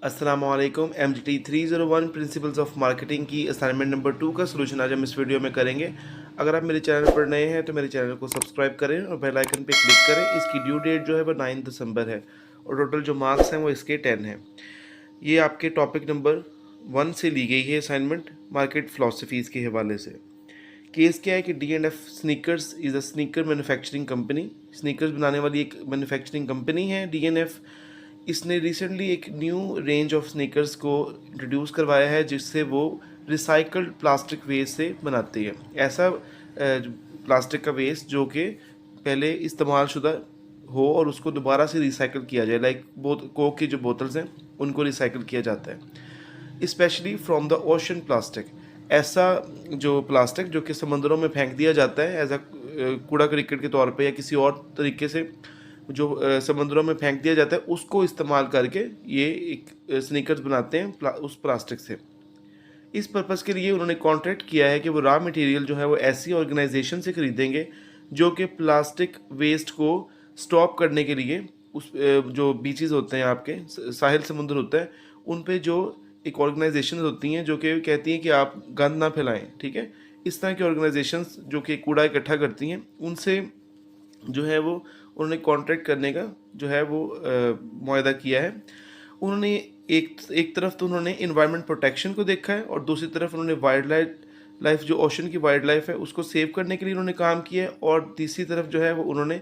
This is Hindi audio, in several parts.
अस्सलामुअलैकुम। MGT 301 प्रिंसिपल्स ऑफ मार्केटिंग की असाइनमेंट नंबर 2 का सलूशन आज हम इस वीडियो में करेंगे। अगर आप मेरे चैनल पर नए हैं तो मेरे चैनल को सब्सक्राइब करें और बेल आइकन पे क्लिक करें। इसकी ड्यू डेट जो है वो 9 दिसंबर है और टोटल जो मार्क्स हैं वो इसके 10 हैं। ये आपके टॉपिक नंबर 1 से ली गई है असाइनमेंट, मार्केट फ़िलासफ़ीज़ के हवाले से। केस क्या है कि D&F sneakers is a sneaker manufacturing company. Sneakers बनाने वाली एक मैन्युफैक्चरिंग कंपनी है D&F। इसने रिसेंटली एक न्यू रेंज ऑफ स्नीकर्स को इंट्रोड्यूस करवाया है जिससे वो रिसाइकल्ड प्लास्टिक वेस्ट से बनाती है। ऐसा प्लास्टिक का वेस्ट जो कि पहले इस्तेमाल शुदा हो और उसको दोबारा से रिसाइकल किया जाए, लाइक कोक की जो बोतल्स हैं उनको रिसाइकल किया जाता है, specially from the ocean plastic. ऐसा जो प्लास्टिक जो कि समंदरों में फेंक दिया जाता है एज अ कूड़ा क्रिकेट के तौर पे या किसी और तरीके से जो समंदरों में फेंक दिया जाता है, उसको इस्तेमाल करके ये एक स्नीकर्स बनाते हैं उस प्लास्टिक से। इस पर्पज़ के लिए उन्होंने कॉन्ट्रैक्ट किया है कि वो रॉ मटेरियल जो है वो ऐसी ऑर्गेनाइजेशन से ख़रीदेंगे जो कि प्लास्टिक वेस्ट को स्टॉप करने के लिए उस जो बीचेस होते हैं आपके साहिल समुद्र होता है उन पे जो एक ऑर्गेनाइजेशन होती हैं जो कि कहती हैं कि आप गंद ना फैलाएं, ठीक है। इस तरह की ऑर्गेनाइजेशंस जो कि कूड़ा इकट्ठा करती हैं उनसे जो है वो उन्होंने कॉन्ट्रैक्ट करने का जो है वो मुआहदा किया है। उन्होंने एक तरफ तो उन्होंने इन्वायरमेंट प्रोटेक्शन को देखा है और दूसरी तरफ उन्होंने वाइल्ड लाइफ जो ओशन की वाइल्ड लाइफ है उसको सेव करने के लिए उन्होंने काम किया है और तीसरी तरफ जो है वो उन्होंने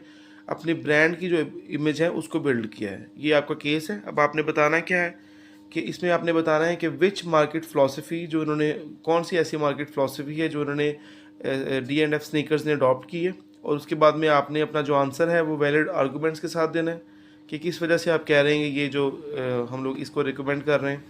अपनी ब्रांड की जो इमेज है उसको बिल्ड किया है। ये आपका केस है। अब आपने बताना क्या है कि इसमें आपने बताना है कि विच मार्केट फ़िलासफ़ी जो इन्होंने कौन सी ऐसी मार्केट फ़िलासफ़ी है जो इन्होंने D&F स्नीकर्स ने अडॉप्ट की है, और उसके बाद में आपने अपना जो आंसर है वो वैलिड आर्गूमेंट्स के साथ देना है कि किस वजह से आप कह रहे हैं ये जो हम लोग इसको रिकमेंड कर रहे हैं।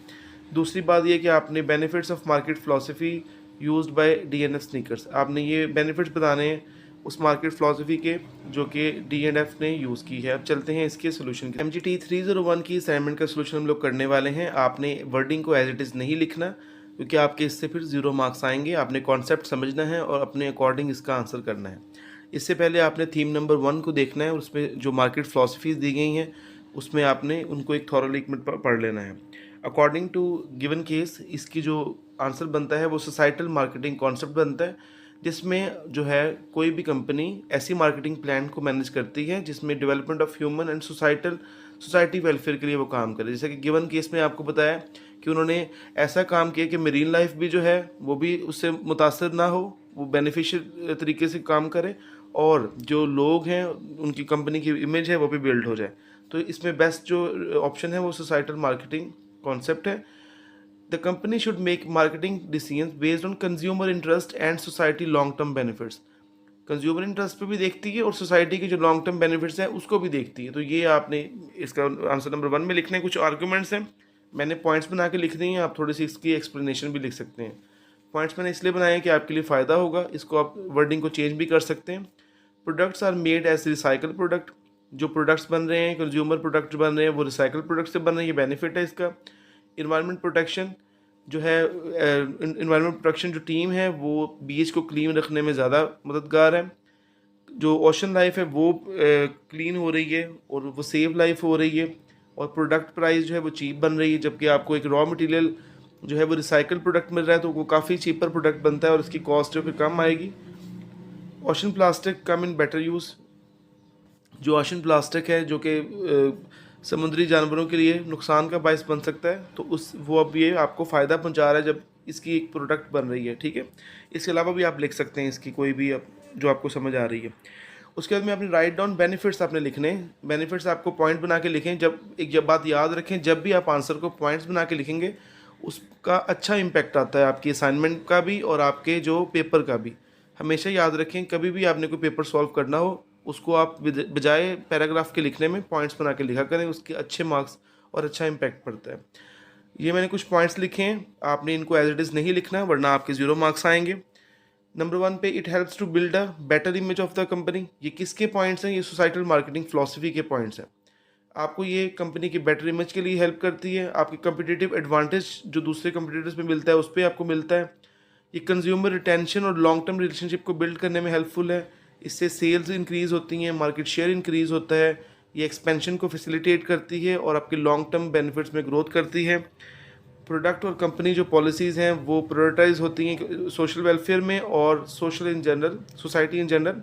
दूसरी बात ये कि आपने benefits of market philosophy used by D&F sneakers, आपने ये बेनिफिट्स बताने हैं उस मार्केट फ़िलासफ़ी के जो कि D&F ने यूज़ की है। अब चलते हैं इसके सोल्यूशन के। MGT 301 की असाइनमेंट का सोल्यूशन हम लोग करने वाले हैं। आपने वर्डिंग को एज इट इज़ नहीं लिखना क्योंकि आपके इससे फिर 0 मार्क्स आएंगे। आपने कॉन्सेप्ट समझना है और अपने अकॉर्डिंग इसका आंसर करना है। इससे पहले आपने थीम नंबर 1 को देखना है और उसमें जो मार्केट फ़िलासफ़ीज़ दी गई हैं उसमें आपने उनको एक थॉरोली एक मिनट पढ़ लेना है। अकॉर्डिंग टू गिवन केस इसकी जो आंसर बनता है वो सोसाइटल मार्केटिंग कॉन्सेप्ट बनता है, जिसमें जो है कोई भी कंपनी ऐसी मार्केटिंग प्लान को मैनेज करती है जिसमें development of human and society welfare के लिए वो काम करे। जैसे कि गिवन केस में आपको बताया कि उन्होंने ऐसा काम किया कि मरीन लाइफ भी जो है वो भी उससे मुतासर ना हो, वो बेनिफिशियल तरीके से काम करे और जो लोग हैं उनकी कंपनी की इमेज है वो भी बिल्ड हो जाए। तो इसमें बेस्ट जो ऑप्शन है वो सोसाइटल मार्केटिंग कॉन्सेप्ट है। The company should make marketing decisions based on consumer interest and society long term benefits. Consumer interest पे भी देखती है और सोसाइटी के जो लॉन्ग टर्म बेनिफिट्स हैं उसको भी देखती है। तो ये आपने इसका आंसर नंबर 1 में लिखने कुछ आर्गूमेंट्स हैं, मैंने पॉइंट्स बना के लिख दी हैं, आप थोड़ी सी इसकी एक्सप्लेनेशन भी लिख सकते हैं। पॉइंट्स मैंने इसलिए बनाए हैं कि आपके लिए फ़ायदा होगा, इसको आप वर्डिंग को चेंज भी कर सकते हैं। Products are made as recycle product, जो प्रोडक्ट्स बन रहे हैं कंज्यूमर प्रोडक्ट बन रहे हैं वो रिसाइकल प्रोडक्ट से बन रहे हैं, ये बेनिफिट है इसका। इन्वायरमेंट प्रोटेक्शन जो है इन्वायरमेंट प्रोटेक्शन जो टीम है वो बीच को क्लीन रखने में ज़्यादा मददगार है। जो ओशन लाइफ है वो क्लीन हो रही है और वो सेव लाइफ हो रही है और प्रोडक्ट प्राइस जो है वो चीप बन रही है, जबकि आपको एक रॉ मटेरियल जो है वो रिसाइकल प्रोडक्ट मिल रहा है तो वो काफ़ी चीपर प्रोडक्ट बनता है और इसकी कॉस्ट जो फिर कम आएगी। Ocean plastic come in better use, जो ओशन प्लास्टिक है जो कि समुद्री जानवरों के लिए नुकसान का बायस बन सकता है, तो उस वो अब ये आपको फ़ायदा पहुंचा रहा है जब इसकी एक प्रोडक्ट बन रही है, ठीक है। इसके अलावा भी आप लिख सकते हैं इसकी कोई भी जो आपको समझ आ रही है। उसके बाद में आपने राइट डाउन बेनिफिट्स आपने लिखने हैं। बेनिफिट्स आपको पॉइंट बना के लिखें। जब बात याद रखें, जब भी आप आंसर को पॉइंट्स बना के लिखेंगे उसका अच्छा इम्पैक्ट आता है आपकी असाइनमेंट का भी और आपके जो पेपर का भी। हमेशा याद रखें कभी भी आपने कोई पेपर सॉल्व करना हो उसको आप बजाय पैराग्राफ के लिखने में पॉइंट्स बना के लिखा करें, उसके अच्छे मार्क्स और अच्छा इम्पैक्ट पड़ता है। ये मैंने कुछ पॉइंट्स लिखे हैं, आपने इनको एज इट इज़ नहीं लिखना वरना आपके 0 मार्क्स आएंगे। नंबर 1 पे it helps to build a better image of the company, ये किसके पॉइंट्स हैं? ये सोसाइटल मार्केटिंग फ़िलासफ़ी के पॉइंट्स हैं। आपको ये कंपनी की बेटर इमेज के लिए हेल्प करती है, आपकी कम्पिटिटिव एडवांटेज जो दूसरे कंपटीटर्स में मिलता है उस पर आपको मिलता है। ये कंज्यूमर रिटेंशन और लॉन्ग टर्म रिलेशनशिप को बिल्ड करने में हेल्पफुल है। इससे सेल्स इंक्रीज़ होती हैं, मार्केट शेयर इंक्रीज़ होता है, ये एक्सपेंशन को फैसिलिटेट करती है और आपके लॉन्ग टर्म बेनिफिट्स में ग्रोथ करती है। प्रोडक्ट और कंपनी जो पॉलिसीज़ हैं वो प्रायोरिटाइज होती हैं सोशल वेलफेयर में और social in general, society in general.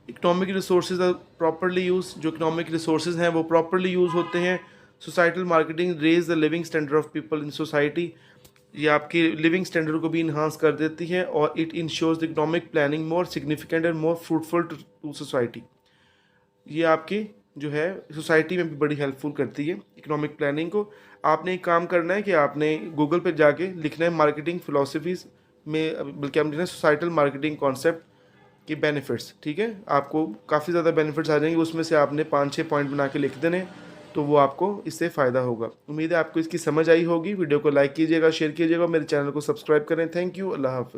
Economic resources are properly use, जो इकोनॉमिक रिसोर्सेज हैं वो प्रॉपरली यूज़ होते हैं। Societal marketing raise the living standard of people in society, ये आपकी लिविंग स्टैंडर्ड को भी इन्हांस कर देती है और it ensures the economic planning more significant and more fruitful to society. ये आपकी जो है सोसाइटी में भी बड़ी हेल्पफुल करती है इकोनॉमिक प्लानिंग को। आपने एक काम करना है कि आपने गूगल पे जाके लिखना है मार्केटिंग फिलोसफीज़ में, बल्कि हम लिखना है societal marketing concept key benefits, ठीक है। आपको काफ़ी ज़्यादा बेनिफिट्स आ जाएंगे, उसमें से आपने 5-6 पॉइंट बना के लिख देने, तो वो आपको इससे फ़ायदा होगा। उम्मीद है आपको इसकी समझ आई होगी। वीडियो को लाइक कीजिएगा, शेयर कीजिएगा, मेरे चैनल को सब्सक्राइब करें। थैंक यू, अल्लाह हाफ़िज़।